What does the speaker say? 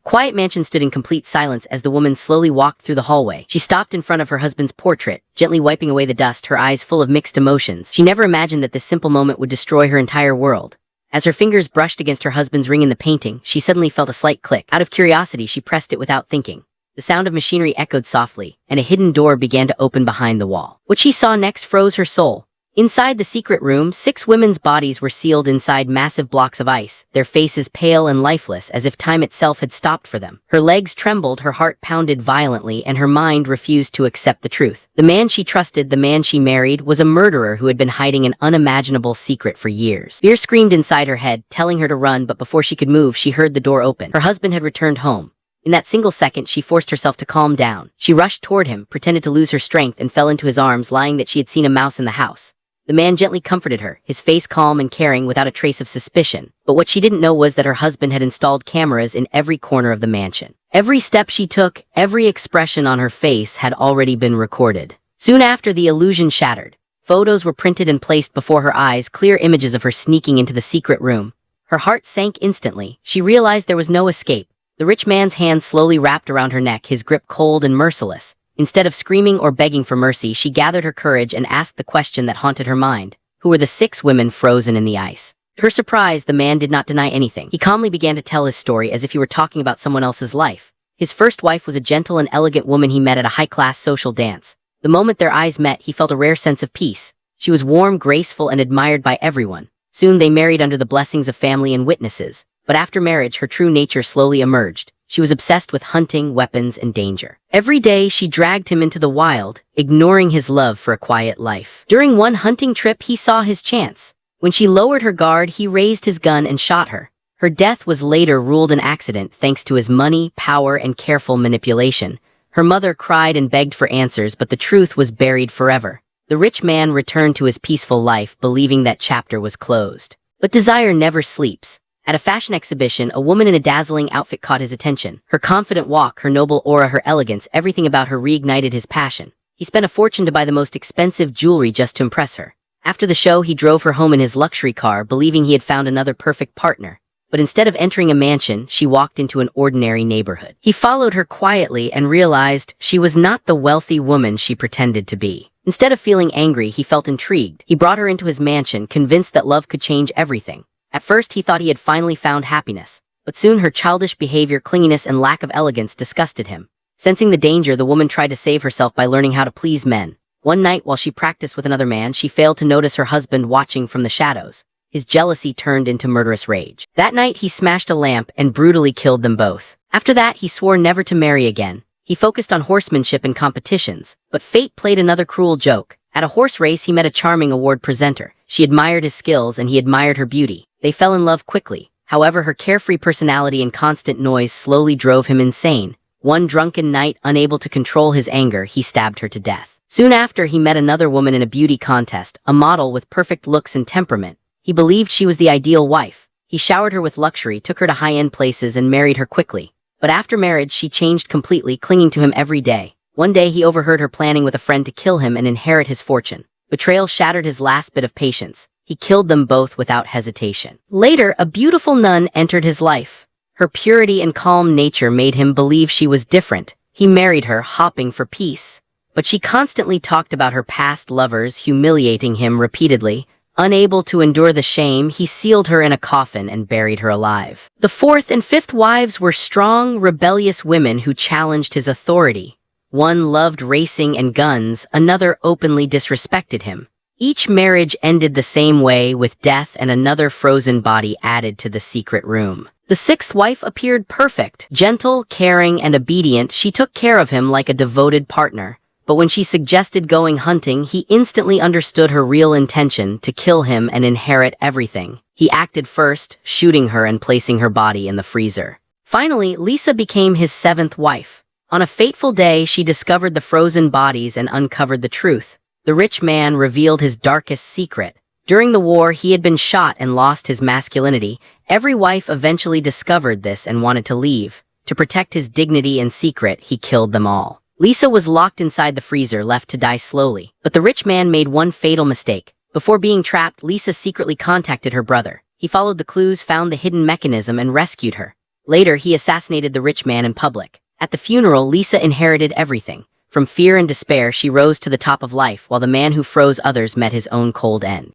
quiet mansion stood in complete silence as the woman slowly walked through the hallway. She stopped in front of her husband's portrait, gently wiping away the dust, her eyes full of mixed emotions. She never imagined that this simple moment would destroy her entire world. As her fingers brushed against her husband's ring in the painting, she suddenly felt a slight click. Out of curiosity, she pressed it without thinking. The sound of machinery echoed softly, and a hidden door began to open behind the wall. What she saw next froze her soul. Inside the secret room, 6 women's bodies were sealed inside massive blocks of ice, their faces pale and lifeless as if time itself had stopped for them. Her legs trembled, her heart pounded violently, and her mind refused to accept the truth. The man she trusted, the man she married, was a murderer who had been hiding an unimaginable secret for years. Fear screamed inside her head, telling her to run, but before she could move, she heard the door open. Her husband had returned home. In that single second, she forced herself to calm down. She rushed toward him, pretended to lose her strength, and fell into his arms, lying that she had seen a mouse in the house. The man gently comforted her, his face calm and caring without a trace of suspicion. But what she didn't know was that her husband had installed cameras in every corner of the mansion. Every step she took, every expression on her face had already been recorded. Soon after, the illusion shattered. Photos were printed and placed before her eyes, clear images of her sneaking into the secret room. Her heart sank instantly. She realized there was no escape. The rich man's hand slowly wrapped around her neck, his grip cold and merciless. Instead of screaming or begging for mercy, she gathered her courage and asked the question that haunted her mind. Who were the 6 women frozen in the ice? To her surprise, the man did not deny anything. He calmly began to tell his story as if he were talking about someone else's life. His first wife was a gentle and elegant woman he met at a high-class social dance. The moment their eyes met, he felt a rare sense of peace. She was warm, graceful, and admired by everyone. Soon they married under the blessings of family and witnesses. But after marriage, her true nature slowly emerged. She was obsessed with hunting, weapons, and danger. Every day, she dragged him into the wild, ignoring his love for a quiet life. During one hunting trip, he saw his chance. When she lowered her guard, he raised his gun and shot her. Her death was later ruled an accident thanks to his money, power, and careful manipulation. Her mother cried and begged for answers, but the truth was buried forever. The rich man returned to his peaceful life, believing that chapter was closed. But desire never sleeps. At a fashion exhibition, a woman in a dazzling outfit caught his attention. Her confident walk, her noble aura, her elegance, everything about her reignited his passion. He spent a fortune to buy the most expensive jewelry just to impress her. After the show, he drove her home in his luxury car, believing he had found another perfect partner. But instead of entering a mansion, she walked into an ordinary neighborhood. He followed her quietly and realized she was not the wealthy woman she pretended to be. Instead of feeling angry, he felt intrigued. He brought her into his mansion, convinced that love could change everything. At first, he thought he had finally found happiness, but soon her childish behavior, clinginess, and lack of elegance disgusted him. Sensing the danger, the woman tried to save herself by learning how to please men. One night, while she practiced with another man, she failed to notice her husband watching from the shadows. His jealousy turned into murderous rage. That night, he smashed a lamp and brutally killed them both. After that, he swore never to marry again. He focused on horsemanship and competitions, but fate played another cruel joke. At a horse race, he met a charming award presenter. She admired his skills and he admired her beauty. They fell in love quickly. However, her carefree personality and constant noise slowly drove him insane. One drunken night, unable to control his anger, he stabbed her to death. Soon after, he met another woman in a beauty contest, a model with perfect looks and temperament. He believed she was the ideal wife. He showered her with luxury, took her to high-end places, and married her quickly. But after marriage, she changed completely, clinging to him every day. One day, he overheard her planning with a friend to kill him and inherit his fortune. Betrayal shattered his last bit of patience. He killed them both without hesitation. Later, a beautiful nun entered his life. Her purity and calm nature made him believe she was different. He married her, hoping for peace. But she constantly talked about her past lovers, humiliating him repeatedly. Unable to endure the shame, he sealed her in a coffin and buried her alive. The 4th and 5th wives were strong, rebellious women who challenged his authority. One loved racing and guns, another openly disrespected him. Each marriage ended the same way, with death and another frozen body added to the secret room. The 6th wife appeared perfect, gentle, caring, and obedient. She took care of him like a devoted partner. But when she suggested going hunting, he instantly understood her real intention: to kill him and inherit everything. He acted first, shooting her and placing her body in the freezer. Finally, Lisa became his 7th wife. On a fateful day, she discovered the frozen bodies and uncovered the truth. The rich man revealed his darkest secret. During the war, he had been shot and lost his masculinity. Every wife eventually discovered this and wanted to leave. To protect his dignity and secret, he killed them all. Lisa was locked inside the freezer, left to die slowly. But the rich man made one fatal mistake. Before being trapped, Lisa secretly contacted her brother. He followed the clues, found the hidden mechanism, and rescued her. Later, he assassinated the rich man in public. At the funeral, Lisa inherited everything. From fear and despair, she rose to the top of life, while the man who froze others met his own cold end.